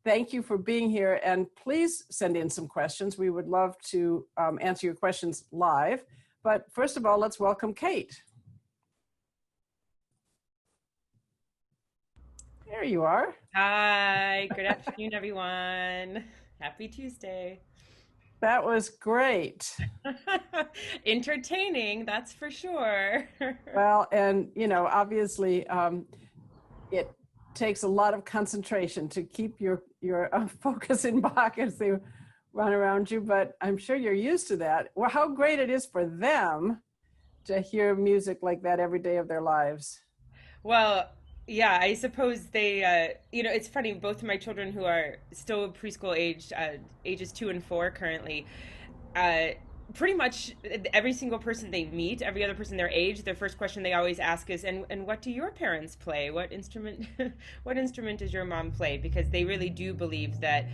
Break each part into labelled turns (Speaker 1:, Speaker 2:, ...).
Speaker 1: thank you for being here, and please send in some questions. We would love to answer your questions live. But first of all, let's welcome Kate. There you are.
Speaker 2: Hi, good afternoon, everyone. Happy Tuesday.
Speaker 1: That was great.
Speaker 2: Entertaining, that's for sure.
Speaker 1: Well, and obviously, it takes a lot of concentration to keep your focus in Bach as they run around you, but I'm sure you're used to that. Well, how great it is for them to hear music like that every day of their lives.
Speaker 2: Well, yeah, I suppose it's funny, both of my children who are still preschool age, ages 2 and 4 currently, uh, pretty much every single person they meet, every other person their age, their first question they always ask is, and what do your parents play? What instrument, what instrument does your mom play? Because they really do believe that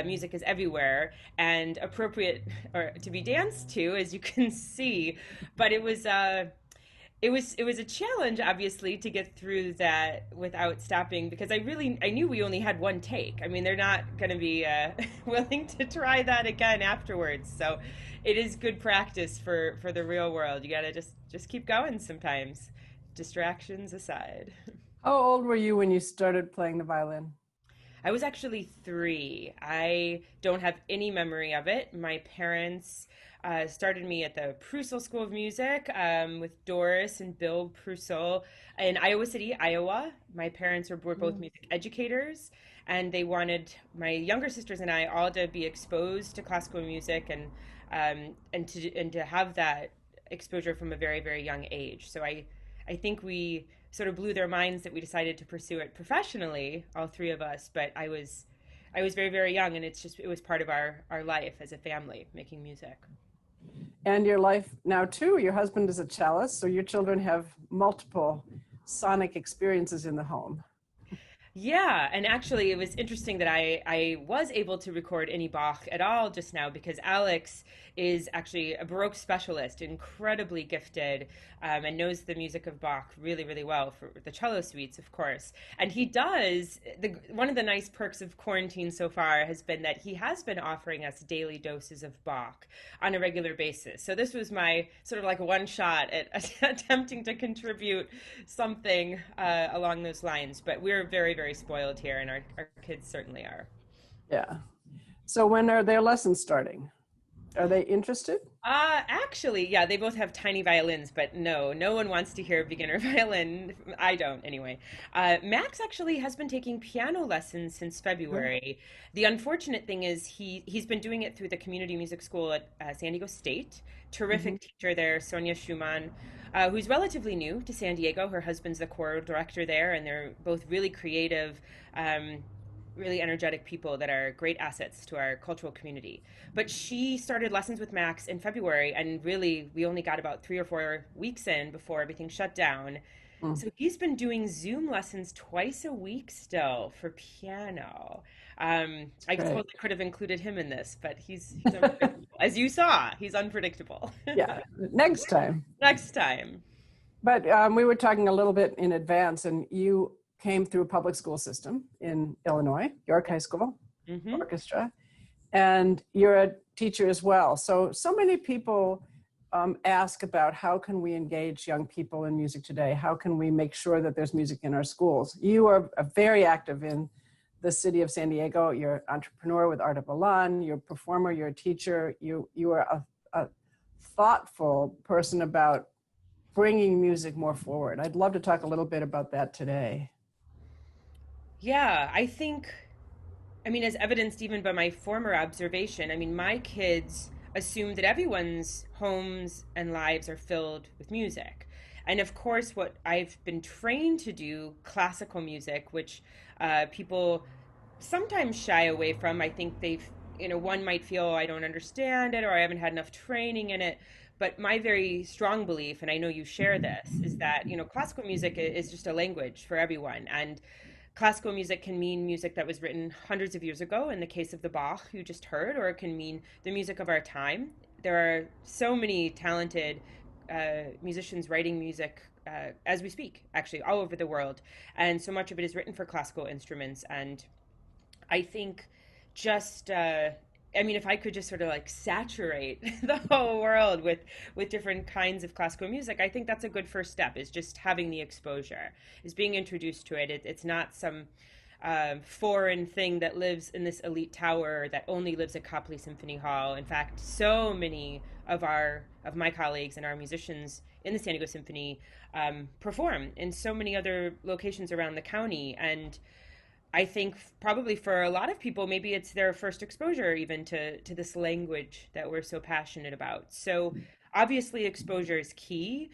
Speaker 2: music is everywhere and appropriate or to be danced to, as you can see. But it was a challenge, obviously, to get through that without stopping because I knew we only had one take. I mean, they're not going to be willing to try that again afterwards. So it is good practice for the real world. You got to just keep going sometimes, distractions aside.
Speaker 1: How old were you when you started playing the violin?
Speaker 2: I was actually 3. I don't have any memory of it. My parents started me at the Prusel School of Music with Doris and Bill Prusel in Iowa City, Iowa. My parents were both
Speaker 1: Mm.
Speaker 2: music educators, and they wanted my younger sisters and I all to be exposed to classical music and to have that exposure from a very, very young age. So I think we sort of blew their minds that we decided to pursue it professionally, all 3 of us. But I was very, very young, and it was part of our life as a family, making music.
Speaker 1: And your life now too. Your husband is a cellist, so your children have multiple sonic experiences in the home.
Speaker 2: Yeah, and actually, it was interesting that I was able to record any Bach at all just now because Alex is actually a Baroque specialist, incredibly gifted, and knows the music of Bach really, really well for the cello suites, of course. And he does, one of the nice perks of quarantine so far has been that he has been offering us daily doses of Bach on a regular basis. So this was my sort of like one shot at attempting to contribute something along those lines. But we're very, very spoiled here, and our kids certainly are.
Speaker 1: Yeah. So when are their lessons starting? Are they interested?
Speaker 2: Actually, yeah, they both have tiny violins, but no one wants to hear beginner violin. I don't, anyway. Max actually has been taking piano lessons since
Speaker 1: Mhm.
Speaker 2: February. The unfortunate thing is he's been doing it through the community music school at San Diego State.
Speaker 1: Mhm.
Speaker 2: Terrific teacher there, Sonia Schumann, who's relatively new to San Diego. Her husband's the choral director there, and they're both really creative. Really energetic people that are great assets to our cultural community. But she started lessons with Max in February, and really, we only got about 3 or 4 weeks in before everything shut down.
Speaker 1: Mm.
Speaker 2: So he's been doing Zoom lessons twice a week still for piano. I
Speaker 1: Great.
Speaker 2: suppose I could have included him in this, but he's unpredictable. As you saw, he's unpredictable.
Speaker 1: Yeah, next time.
Speaker 2: Next time.
Speaker 1: But we were talking a little bit in advance, and you came through a public school system in Illinois, York High School
Speaker 2: Hmm.
Speaker 1: Orchestra, and you're a teacher as well. So many people ask about how can we engage young people in music today? How can we make sure that there's music in our schools? You are very active in the city of San Diego. You're an entrepreneur with Art of Milan. You're a performer. You're a teacher. You are a thoughtful person about bringing music more forward. I'd love to talk a little bit about that today.
Speaker 2: Yeah, I mean, as evidenced even by my former observation, I mean, my kids assume that everyone's homes and lives are filled with music. And of course, what I've been trained to do, classical music, which people sometimes shy away from. I think one might feel I don't understand it or I haven't had enough training in it. But my very strong belief, and I know you share this, is that, classical music is just a language for everyone. And classical music can mean music that was written hundreds of years ago, in the case of the Bach you just heard, or it can mean the music of our time. There are so many talented musicians writing music as we speak, actually, all over the world. And so much of it is written for classical instruments. And I think just I mean, if I could just sort of like saturate the whole world with different kinds of classical music, I think that's a good first step. Is just having the exposure, is being introduced to it. It's not some foreign thing that lives in this elite tower that only lives at Copley Symphony Hall. In fact, so many of my colleagues and our musicians in the San Diego Symphony perform in so many other locations around the county. And I think probably for a lot of people, maybe it's their first exposure even to this language that we're so passionate about. So obviously, exposure is key.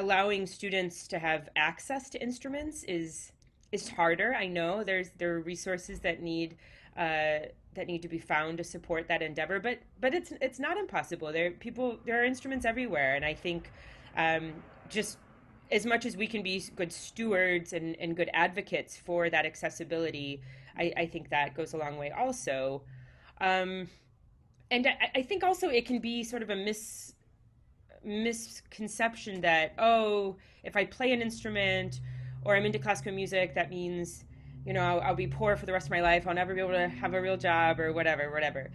Speaker 2: Allowing students to have access to instruments is harder. I know there are resources that need to be found to support that endeavor, but it's not impossible. There are instruments everywhere, and I think just as much as we can be good stewards and good advocates for that accessibility, I think that goes a long way also. Um, and I think also it can be sort of a misconception that, oh, if I play an instrument or I'm into classical music, that means, I'll be poor for the rest of my life. I'll never be able to have a real job or whatever.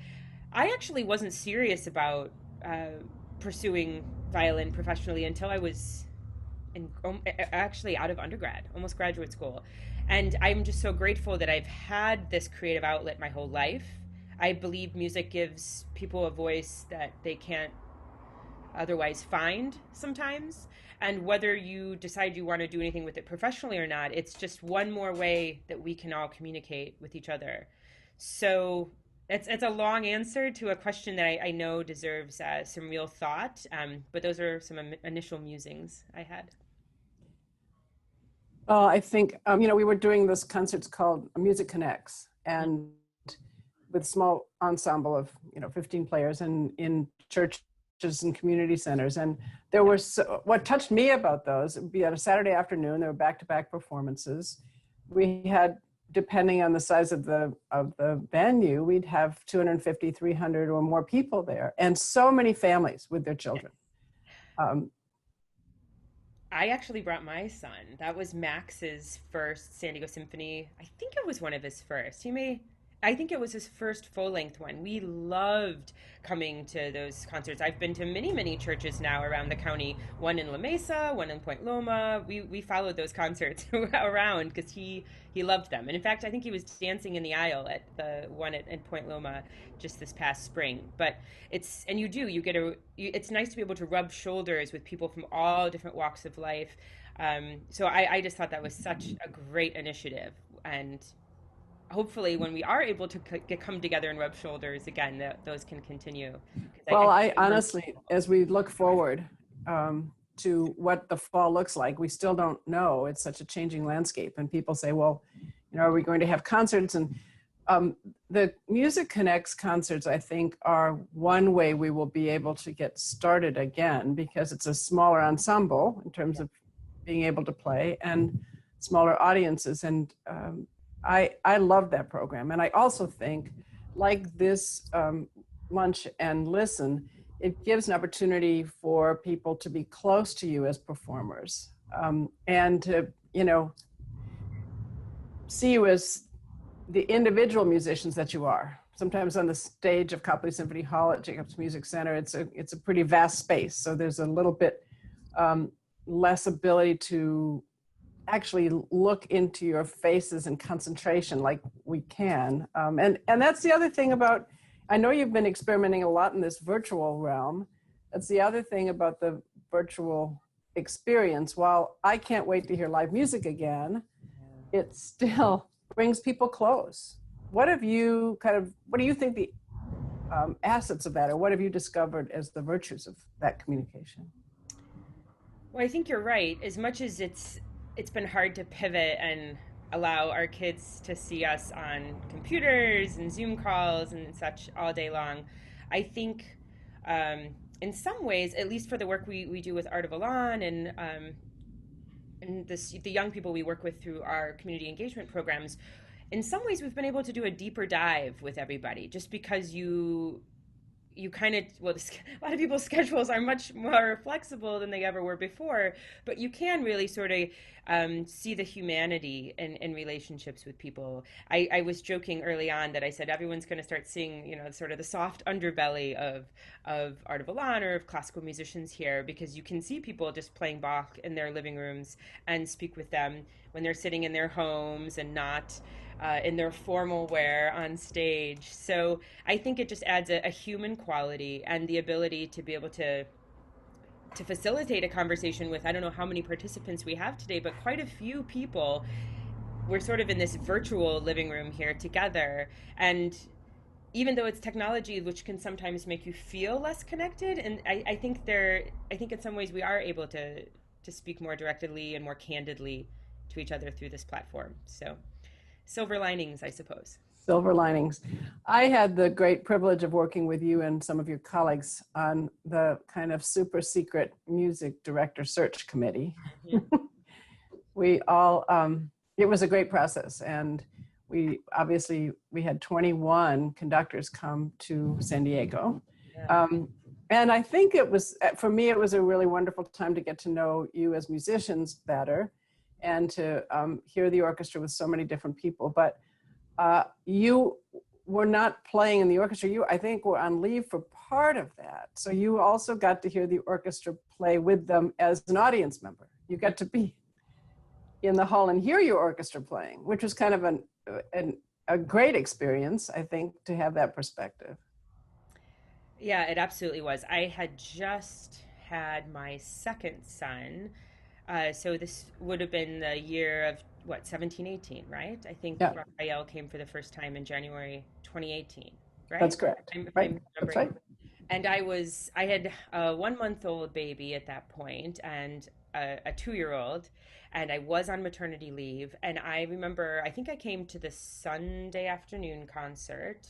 Speaker 2: I actually wasn't serious about pursuing violin professionally until I was actually out of undergrad, almost graduate school. And I'm just so grateful that I've had this creative outlet my whole life. I believe music gives people a voice that they can't otherwise find sometimes. And whether you decide you want to do anything with it professionally or not, it's just one more way that we can all communicate with each other. So it's a long answer to a question that I know deserves some real thought. But those are some initial musings I had.
Speaker 1: Well, I think, we were doing this concerts called Music Connects, and with small ensemble of, 15 players in churches and community centers. And there were, what touched me about those, it would be on a Saturday afternoon, there were back-to-back performances. We had, depending on the size of the venue, we'd have 250, 300 or more people there, and so many families with their children.
Speaker 2: I actually brought my son. That was Max's first San Diego Symphony. I think it was one of his first. I think it was his first full length one. We loved coming to those concerts. I've been to many, many churches now around the county, one in La Mesa, one in Point Loma. We followed those concerts around because he loved them. And in fact, I think he was dancing in the aisle at the one at Point Loma just this past spring. But it's nice to be able to rub shoulders with people from all different walks of life. So I just thought that was such a great initiative. And hopefully when we are able to come together and rub shoulders again, those can continue.
Speaker 1: Well, I honestly, as we look forward to what the fall looks like, we still don't know. It's such a changing landscape, and people say, well, are we going to have concerts? And the Music Connects concerts, I think, are one way we will be able to get started again, because it's a smaller ensemble in terms of being able to play and smaller audiences. And I love that program. And I also think, like this Lunch and Listen, it gives an opportunity for people to be close to you as performers, and to, see you as the individual musicians that you are. Sometimes on the stage of Copley Symphony Hall at Jacobs Music Center, it's a pretty vast space. So there's a little bit less ability to actually look into your faces in concentration like we can. And that's the other thing about, I know you've been experimenting a lot in this virtual realm. That's the other thing about the virtual experience. While I can't wait to hear live music again, it still brings people close. What do you think the assets of that, or what have you discovered as the virtues of that communication?
Speaker 2: Well, I think you're right. As much as it's been hard to pivot and allow our kids to see us on computers and Zoom calls and such all day long, I think in some ways, at least for the work we do with Art of Elan and the young people we work with through our community engagement programs, in some ways we've been able to do a deeper dive with everybody, just because you kind of, well, a lot of people's schedules are much more flexible than they ever were before, but you can really sort of see the humanity in relationships with people. I was joking early on that I said everyone's going to start seeing, you know, sort of the soft underbelly of Art of Milan or of classical musicians here, because you can see people just playing Bach in their living rooms and speak with them when they're sitting in their homes and not in their formal wear on stage. So I think it just adds a human quality and the ability to be able to facilitate a conversation with, I don't know how many participants we have today, but quite a few people. We're sort of in this virtual living room here together, and even though it's technology which can sometimes make you feel less connected, and I think in some ways we are able to speak more directly and more candidly to each other through this platform. So silver linings, I suppose.
Speaker 1: Silver linings. I had the great privilege of working with you and some of your colleagues on the kind of super secret music director search committee. Mm-hmm. We all, it was a great process, and we had 21 conductors come to San Diego. Yeah. And I think it was, for me, it was a really wonderful time to get to know you as musicians better and to hear the orchestra with so many different people. But you were not playing in the orchestra. You, I think, were on leave for part of that. So you also got to hear the orchestra play with them as an audience member. You got to be in the hall and hear your orchestra playing, which was kind of a great experience, I think, to have that perspective.
Speaker 2: Yeah, it absolutely was. I had just had my second son. So this would have been the year of, what, 17, 18, right? I think yeah. Raphael came for the first time in January 2018, right?
Speaker 1: That's correct. Right. That's right.
Speaker 2: And I had a 1-month-old baby at that point and a 2-year-old, and I was on maternity leave. And I remember, I think I came to the Sunday afternoon concert.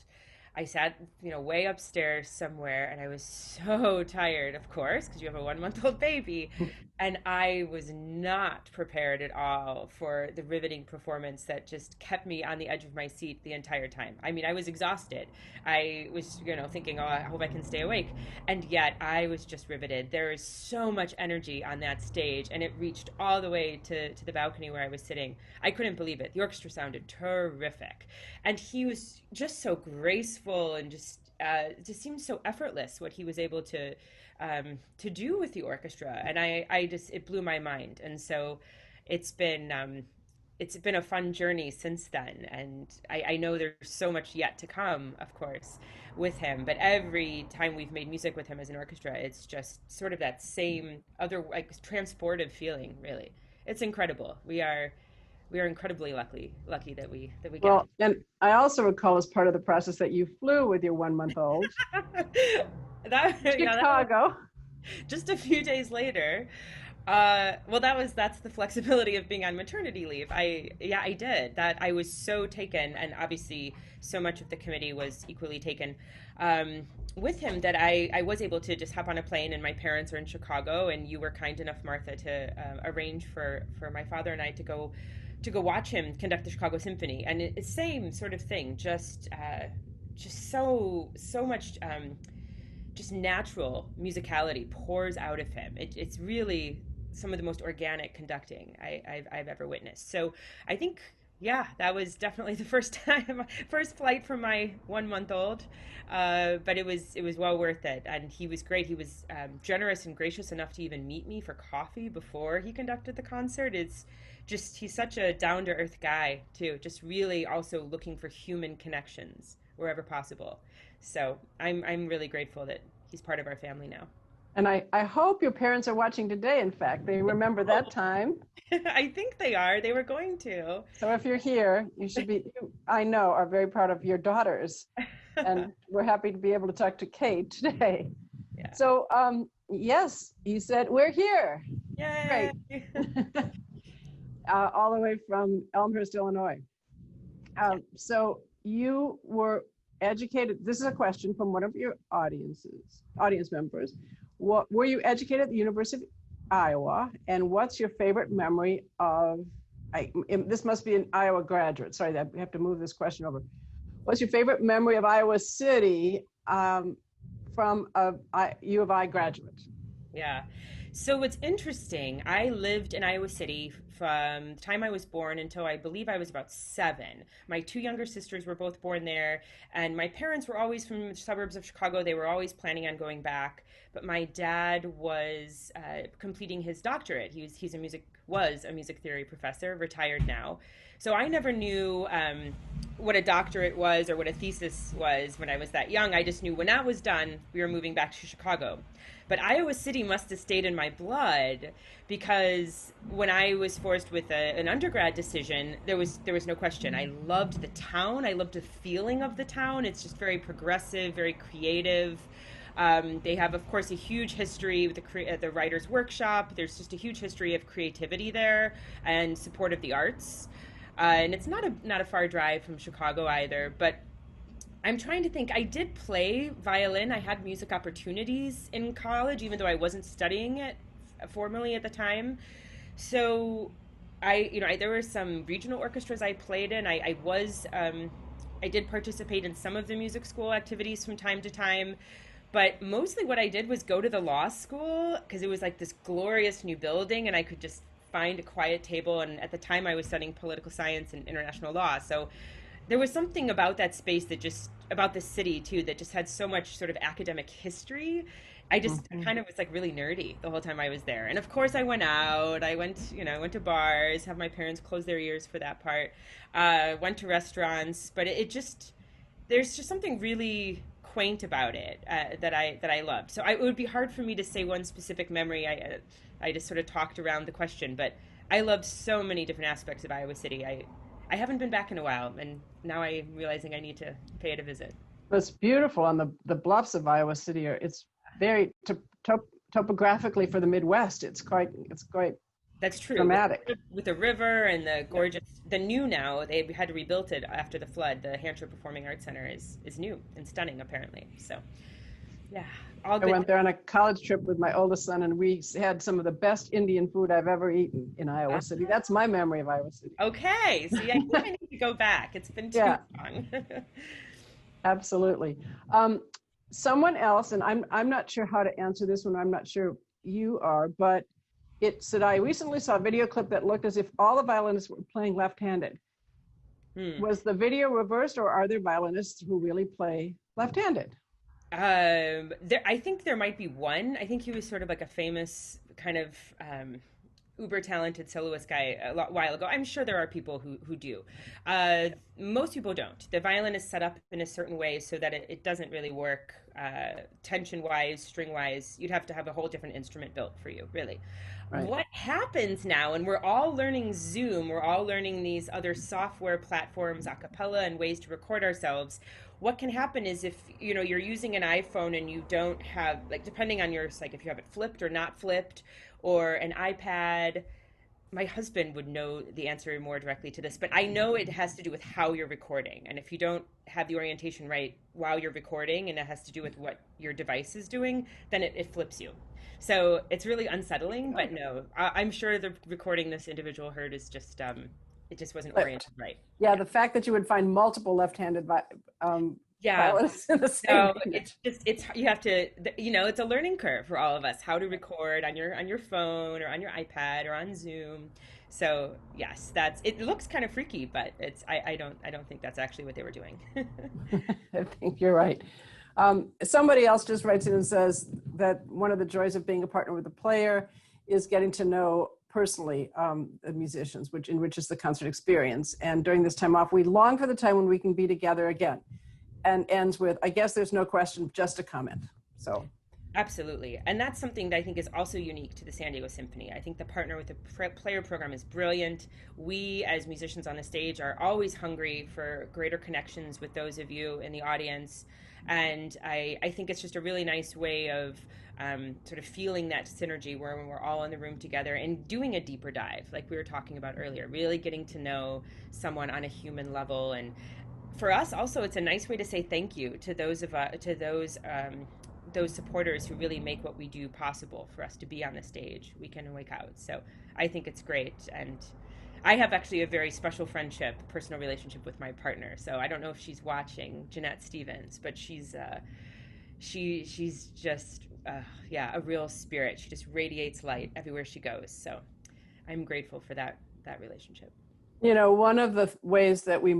Speaker 2: I sat, way upstairs somewhere, and I was so tired, of course, because you have a 1-month-old baby. And I was not prepared at all for the riveting performance that just kept me on the edge of my seat the entire time. I mean, I was exhausted. I was, thinking, oh, I hope I can stay awake. And yet I was just riveted. There is so much energy on that stage, and it reached all the way to the balcony where I was sitting. I couldn't believe it. The orchestra sounded terrific. And he was just so graceful and just seemed so effortless what he was able to do with the orchestra, and it blew my mind. And so it's been a fun journey since then, and I know there's so much yet to come, of course, with him. But every time we've made music with him as an orchestra, it's just sort of that same other transportive feeling. Really, it's incredible. We are incredibly lucky that we get.
Speaker 1: Well, and I also recall as part of the process that you flew with your 1-month-old to Chicago.
Speaker 2: Just a few days later. That's the flexibility of being on maternity leave. I did that. I was so taken, and obviously so much of the committee was equally taken with him that I was able to just hop on a plane, and my parents are in Chicago, and you were kind enough, Martha, to arrange for my father and I to go watch him conduct the Chicago Symphony. And it's same sort of thing, just so much just natural musicality pours out of him. It's really some of the most organic conducting I've ever witnessed. So I think, yeah, that was definitely the first flight for my 1-month-old, but it was well worth it. And he was great. He was generous and gracious enough to even meet me for coffee before he conducted the concert. He's such a down-to-earth guy too, just really also looking for human connections wherever possible. So I'm really grateful that he's part of our family now.
Speaker 1: And I hope your parents are watching today. In fact, they remember that time.
Speaker 2: I think they are. They were going to.
Speaker 1: So if you're here, you should be, I know, are very proud of your daughters. And we're happy to be able to talk to Kate today. Yeah. So, yes, you said, we're here.
Speaker 2: Yay!
Speaker 1: Great. All the way from Elmhurst, Illinois. So you were educated. This is a question from one of your audience members. What were you educated at the University of Iowa, and what's your favorite memory of? This must be an Iowa graduate. Sorry, we have to move this question over. What's your favorite memory of Iowa City from a U of I graduate.
Speaker 2: Yeah. So what's interesting, I lived in Iowa City from the time I was born until I believe I was about 7. My two younger sisters were both born there, and my parents were always from the suburbs of Chicago. They were always planning on going back, but my dad was completing his doctorate. He's a music theory professor, retired now. So I never knew what a doctorate was or what a thesis was when I was that young. I just knew when that was done, we were moving back to Chicago. But Iowa City must have stayed in my blood because when I was forced with an undergrad decision, there was no question. I loved the town. I loved the feeling of the town. It's just very progressive, very creative. They have, of course, a huge history with the Writers' Workshop. There's just a huge history of creativity there and support of the arts. And it's not a far drive from Chicago either. But I'm trying to think. I did play violin. I had music opportunities in college, even though I wasn't studying it formally at the time. So there were some regional orchestras I played in. I did participate in some of the music school activities from time to time. But mostly what I did was go to the law school because it was like this glorious new building and I could just find a quiet table. And at the time I was studying political science and international law. So there was something about that space about the city too, that just had so much sort of academic history. I kind of was like really nerdy the whole time I was there. And of course I went out, I went to bars, have my parents close their ears for that part, went to restaurants, but there's just something really quaint about it that I loved. So it would be hard for me to say one specific memory. I just sort of talked around the question, but I loved so many different aspects of Iowa City. I haven't been back in a while, and now I'm realizing I need to pay it a visit.
Speaker 1: It's beautiful on the bluffs of Iowa City. It's very topographically for the Midwest. It's quite
Speaker 2: That's true.
Speaker 1: dramatic.
Speaker 2: With the river and the gorgeous, the new now, they had to rebuild it after the flood. The Hampshire Performing Arts Center is new and stunning, apparently. So, yeah, all good.
Speaker 1: I went there on a college trip with my oldest son, and we had some of the best Indian food I've ever eaten in Iowa City. That's my memory of Iowa City.
Speaker 2: Okay, see, I think I need to go back. It's been too long.
Speaker 1: Absolutely. Someone else, and I'm not sure how to answer this one. I'm not sure you are, but it said, I recently saw a video clip that looked as if all the violinists were playing left-handed. Was the video reversed, or are there violinists who really play left-handed?
Speaker 2: I think there might be one. I think he was sort of like a famous kind of uber talented soloist guy a while ago. I'm sure there are people who do. Most people don't. The violin is set up in a certain way so that it doesn't really work tension wise, string wise. You'd have to have a whole different instrument built for you, really. Right. What happens now, and we're all learning Zoom, we're all learning these other software platforms, a cappella, and ways to record ourselves. What can happen is if you're using an iPhone and you don't have, like, depending on if you have it flipped or not flipped, or an iPad. My husband would know the answer more directly to this, but I know it has to do with how you're recording. And if you don't have the orientation right while you're recording, and it has to do with what your device is doing, then it flips you. So it's really unsettling, but no, I'm sure the recording this individual heard is just, it just wasn't oriented right.
Speaker 1: Yeah, the fact that you would find multiple left-handed violinists in the same.
Speaker 2: So you have to, it's a learning curve for all of us, how to record on your phone or on your iPad or on Zoom. So yes, it looks kind of freaky, but I don't think that's actually what they were doing.
Speaker 1: I think you're right. Somebody else just writes in and says that one of the joys of being a partner with a player is getting to know personally the musicians, which enriches the concert experience. And during this time off, we long for the time when we can be together again. And ends with, I guess there's no question, just a comment. So
Speaker 2: absolutely. And that's something that I think is also unique to the San Diego Symphony. I think the partner with the player program is brilliant. We, as musicians on the stage, are always hungry for greater connections with those of you in the audience. And I think it's just a really nice way of sort of feeling that synergy where we're all in the room together and doing a deeper dive, like we were talking about earlier, really getting to know someone on a human level. And for us also, it's a nice way to say thank you to those supporters who really make what we do possible for us to be on the stage week in and week out. So I think it's great. And I have actually a very special personal relationship with my partner. So I don't know if she's watching, Jeanette Stevens, but she's she's just yeah, a real spirit. She just radiates light everywhere she goes. So I'm grateful for that relationship.
Speaker 1: You know, one of the ways that we,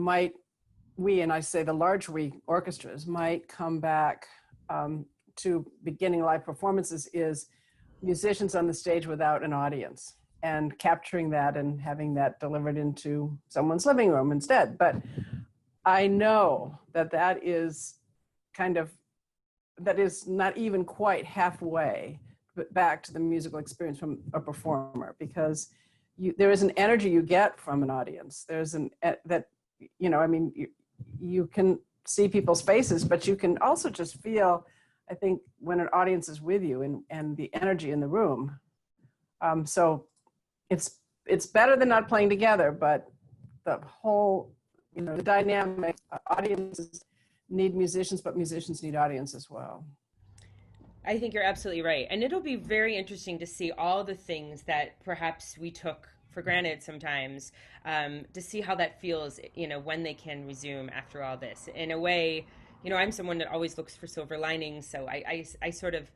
Speaker 1: and I say the large we orchestras might come back to beginning live performances is musicians on the stage without an audience and capturing that and having that delivered into someone's living room instead. But I know that that is kind of, that is not even quite halfway back to the musical experience from a performer, because there is an energy you get from an audience. There's that, you know, I mean, you can see people's faces, but you can also just feel, I think, when an audience is with you and the energy in the room. So it's better than not playing together, but the whole, you know, the dynamic, audiences need musicians, but musicians need audience as well.
Speaker 2: I think you're absolutely right. And it'll be very interesting to see all the things that perhaps we took for granted sometimes, to see how that feels, you know, when they can resume after all this. In a way, you know, I'm someone that always looks for silver linings. So I sort of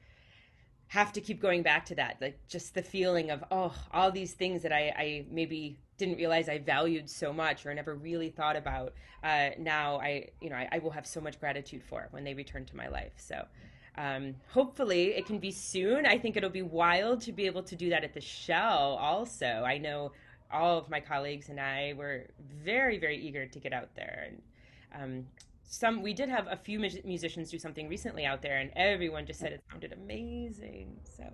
Speaker 2: have to keep going back to that, like just the feeling of, oh, all these things that I maybe didn't realize I valued so much or never really thought about. Now I will have so much gratitude for when they return to my life. So hopefully it can be soon. I think it'll be wild to be able to do that at the Shell also. I know all of my colleagues and I were very, very eager to get out there. And some we did have a few musicians do something recently out there, and everyone just said it sounded amazing. So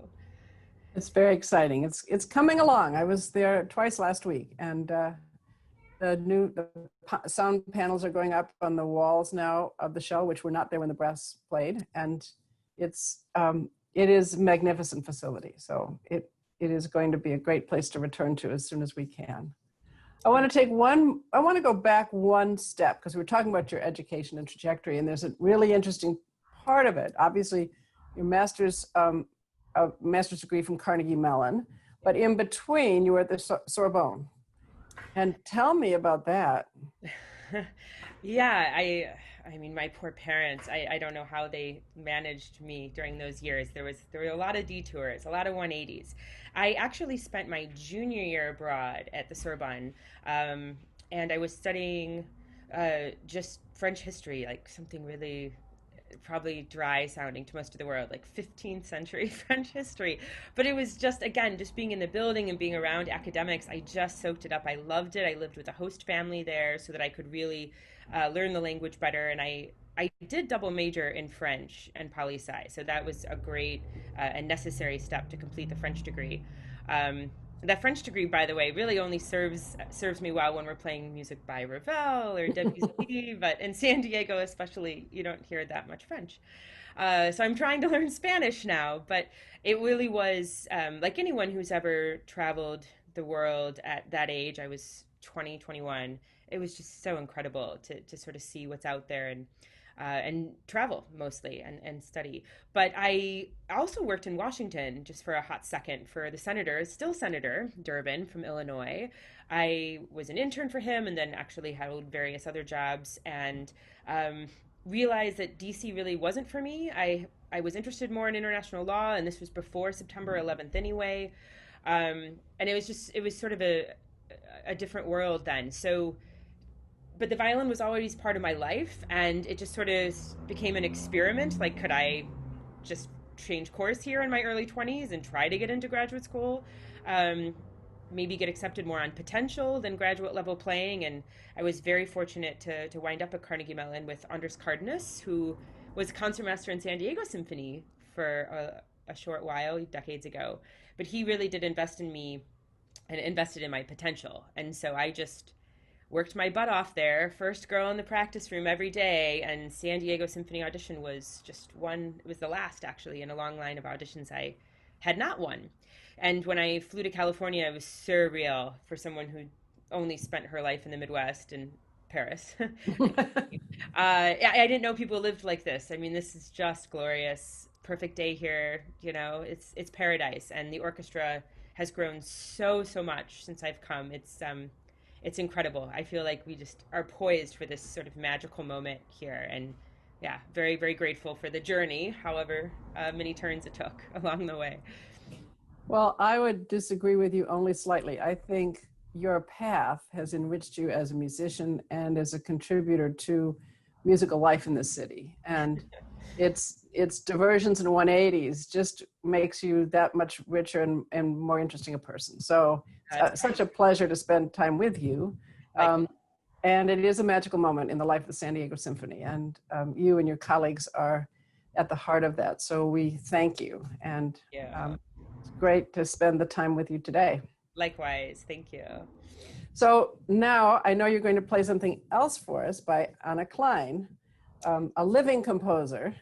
Speaker 1: It's very exciting. It's coming along. I was there twice last week, and the sound panels are going up on the walls now of the Shell, which were not there when the brass played, and it is a magnificent facility. So it is going to be a great place to return to as soon as we can. I want to go back one step, because we're talking about your education and trajectory, and there's a really interesting part of it. Obviously, your master's degree from Carnegie Mellon, but in between you were at the Sorbonne. And tell me about that.
Speaker 2: yeah, I mean, my poor parents, I don't know how they managed me during those years. There were a lot of detours, a lot of 180s. I actually spent my junior year abroad at the Sorbonne, and I was studying just French history, like something really probably dry sounding to most of the world, like 15th century French history. But it was just, again, just being in the building and being around academics, I just soaked it up. I loved it. I lived with a host family there so that I could really learn the language better. And I did double major in French and poli sci. So that was a great and necessary step to complete the French degree. That French degree, by the way, really only serves me well when we're playing music by Ravel or Debussy, but in San Diego especially, you don't hear that much French. So I'm trying to learn Spanish now, but it really was, like anyone who's ever traveled the world at that age, I was 20, 21. It was just so incredible to sort of see what's out there and travel mostly and study. But I also worked in Washington just for a hot second for the senator, still Senator Durbin from Illinois. I was an intern for him and then actually held various other jobs and realized that DC really wasn't for me. I was interested more in international law, and this was before September 11th anyway. And it was sort of a different world then. So but the violin was always part of my life, and it just sort of became an experiment. Like, could I just change course here in my early 20s and try to get into graduate school? um, Maybe get accepted more on potential than graduate level playing. And I was very fortunate to wind up at Carnegie Mellon with Anders Cardenas, who was concertmaster in San Diego Symphony for a short while, decades ago. But he really did invest in me and invested in my potential. And so I just worked my butt off there, first girl in the practice room every day. And San Diego Symphony audition was just one, it was the last actually in a long line of auditions I had not won. And when I flew to California, it was surreal for someone who only spent her life in the Midwest and Paris. I didn't know people lived like this. I mean, this is just glorious. Perfect day here. You know, it's paradise. And the orchestra has grown so much since I've come. It's incredible. I feel like we just are poised for this sort of magical moment here, and yeah, very, very grateful for the journey, however many turns it took along the way.
Speaker 1: Well, I would disagree with you only slightly. I think your path has enriched you as a musician and as a contributor to musical life in the city. And its diversions and 180s just makes you that much richer and more interesting a person. So such a pleasure to spend time with you.
Speaker 2: Likewise.
Speaker 1: And it is a magical moment in the life of the San Diego Symphony. And you and your colleagues are at the heart of that. So we thank you. And
Speaker 2: Yeah.
Speaker 1: it's great to spend the time with you today.
Speaker 2: Likewise. Thank you.
Speaker 1: So now I know you're going to play something else for us by Anna Klein, a living composer.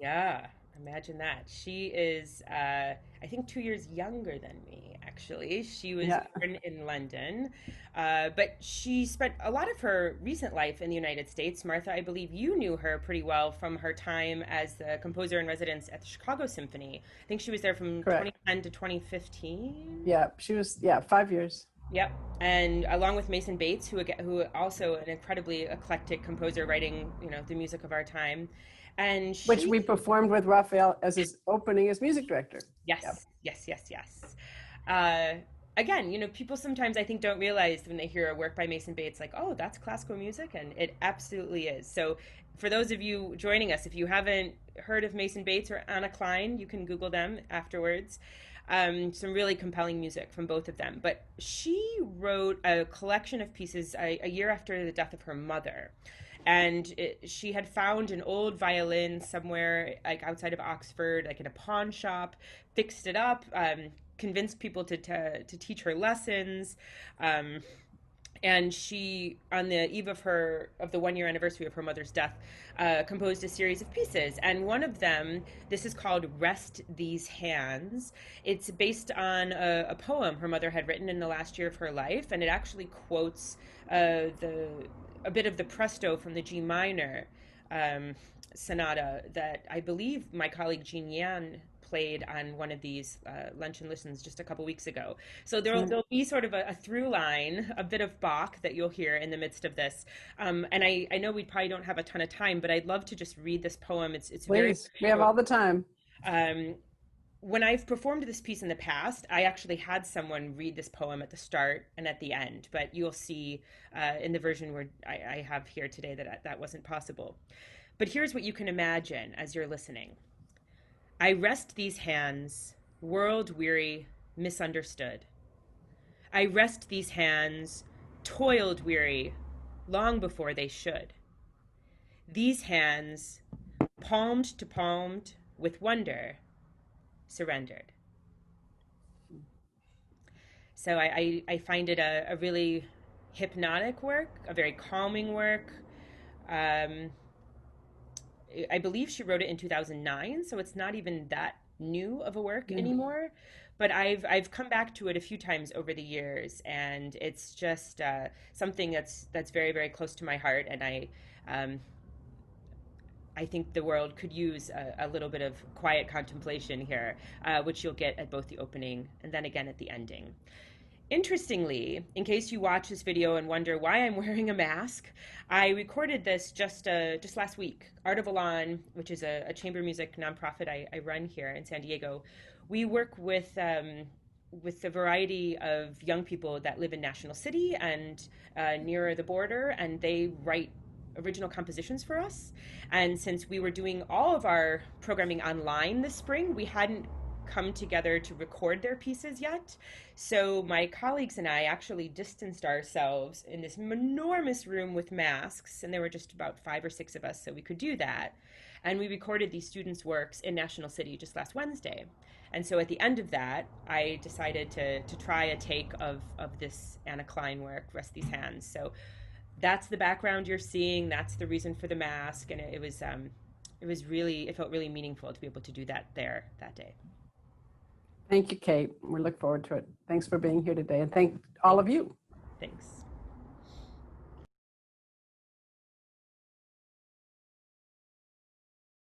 Speaker 2: Yeah, imagine that. She is, I think, 2 years younger than me, actually. She was
Speaker 1: Yeah,
Speaker 2: born in London, but she spent a lot of her recent life in the United States. Martha, I believe you knew her pretty well from her time as the composer in residence at the Chicago Symphony. I think she was there from
Speaker 1: correct.
Speaker 2: 2010 to 2015.
Speaker 1: Yeah, she was, yeah, 5 years.
Speaker 2: Yep, and along with Mason Bates, who also an incredibly eclectic composer, writing the music of our time, and
Speaker 1: Which
Speaker 2: she
Speaker 1: we performed with Raphael as his opening as music director. Yep.
Speaker 2: yes, yes, yes, yes. Uh, Again, people sometimes I think don't realize when they hear a work by Mason Bates, like, oh, that's classical music, and it absolutely is. So, for those of you joining us, if you haven't heard of Mason Bates or Anna Klein, you can Google them afterwards. Some really compelling music from both of them. But she wrote a collection of pieces a year after the death of her mother. And she had found an old violin somewhere, like outside of Oxford, like in a pawn shop, fixed it up, convinced people to teach her lessons. Um, and she, on the eve of the 1 year anniversary of her mother's death, composed a series of pieces, and one of them, this is called "Rest These Hands." It's based on a poem her mother had written in the last year of her life, and it actually quotes the a bit of the presto from the G minor um, sonata that I believe my colleague Jean Yan played on one of these luncheon listens just a couple weeks ago. So there'll be sort of a through line, a bit of Bach that you'll hear in the midst of this. And I know we probably don't have a ton of time, but I'd love to just read this poem. It's very
Speaker 1: Please, we have
Speaker 2: short.
Speaker 1: all the time.
Speaker 2: Um, when I've performed this piece in the past, I actually had someone read this poem at the start and at the end, but you'll see in the version where I have here today that wasn't possible. But here's what you can imagine as you're listening. I rest these hands, world weary, misunderstood. I rest these hands, toiled weary, long before they should. These hands, palmed to palmed, with wonder, surrendered. So I find it a really hypnotic work, a very calming work. Um, I believe she wrote it in 2009, so it's not even that new of a work
Speaker 1: Yeah.
Speaker 2: anymore. But I've come back to it a few times over the years, and it's just something that's very, very close to my heart. And um, I think the world could use a little bit of quiet contemplation here, which you'll get at both the opening and then again at the ending. Interestingly, in case you watch this video and wonder why I'm wearing a mask, I recorded this just last week. Art of Elan, which is a chamber music nonprofit I run here in San Diego, we work with a variety of young people that live in National City and near the border, and they write original compositions for us. And since we were doing all of our programming online this spring, we hadn't come together to record their pieces yet. So my colleagues and I actually distanced ourselves in this enormous room with masks, and there were just about 5 or 6 of us, so we could do that. And we recorded these students' works in National City just last Wednesday. And so at the end of that, I decided to try a take of this Anna Klein work, Rest These Hands. So that's the background you're seeing. That's the reason for the mask, and it felt really meaningful to be able to do that there that day.
Speaker 1: Thank you, Kate. We look forward to it. Thanks for being here today. And thank all of you.
Speaker 2: Thanks.